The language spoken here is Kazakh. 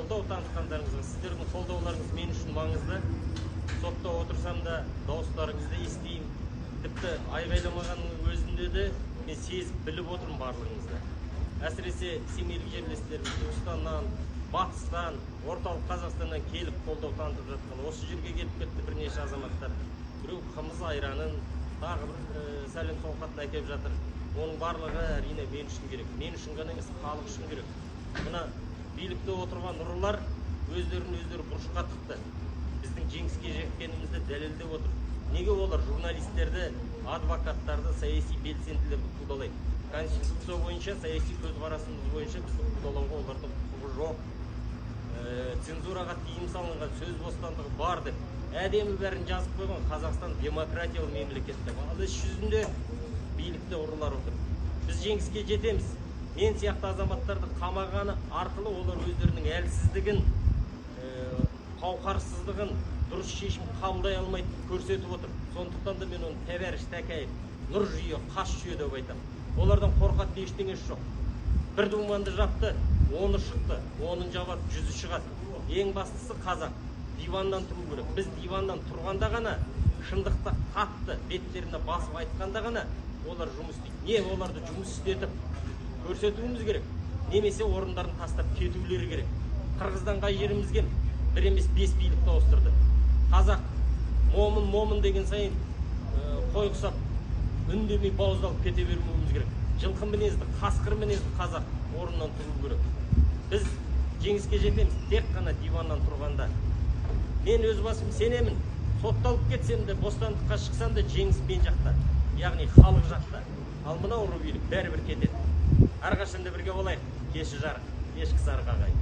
қолдау танытқандарыңызға, сіздердің қолдауларыңыз мен үшін маңызды. Сотта отырсам да дауыстарыңызды естеймін. Тіпті айғайламағанның өзінде де мен сезіп біліп отырмын барлығыңызды. Әсіресе семейлік жерлестеріміз Түркістаннан, Батыстан, орталық Қазақстаннан келіп қолдау танытып жатқан. Осы жерге келіп кетті бірнеше азаматтар. Біреу қымыз айранын, тағы бір сәлем сауқатын әкеп жатыр. Оның барлығы әрине мен үшін керек. Мен үшін ғана емес, халық үшін керек. Мына билікте отырған ұрылар өздері бұрышқа тықты. Біздің жеңіске жеткенімізді дәлелдеп отыр. Неге олар журналистерді, адвокаттарды, саяси белсенділерді қудалайды? Конституция бойынша, саяси көзқарасымыз бойынша біздің қудалауға олардың құқығы жоқ. Цензураға тыйым салынған, сөз бостандығы бар деп әдемі бәрін жазып қойған. Қазақстан демократиялы мемлекет деп. Ал іс жүзінде билікте ұрылар отыр. Біз жеңіске жетеміз. Мен сияқты азаматтарды қамағаны арқылы олар өздерінің әлсіздігін, қауқарсыздығын, дұрыс шешім қабылдай алмайды көрсетіп отыр. Сондықтан да мен оны тәбәріш тәкәйіп, нұр жүйе, қас жүйе деп айтамын. Олардан қорқатын ештеңесі жоқ. Бір думанды жапты, 10-ы шықты, 10-ын жабады, 100-і шығады. Ең бастысы қазақ диваннан тұру керек. Біз диваннан тұрғанда ғана, шындықты қатты беттеріне басып айтқанда ғана олар жұмыс істейді. Не оларды жұмыс істетіп көрсетуіміз керек, немесе орындарын тастап кетулері керек. Қырғыздан қай жерімізге бір емес 5 билікті ауыстырды. Қазақ момын деген сайын қой құсап үндемей бауыздалып кете бермеуіміз керек. Жылқы мінезді, қасқыр мінезді қазақ орнынан тұру керек. Біз жеңіске жетеміз тек қана диваннан тұрғанда. Мен өз басым сенемін. Сотталып кетсем де, бостандыққа шықсам да жеңіс мен жақта, яғни халық жақта. Ал мына ұры билік бәрібір кетеді. Әрқашанда бірге болайық. Кеші жарық, ешкі сарық ағайын.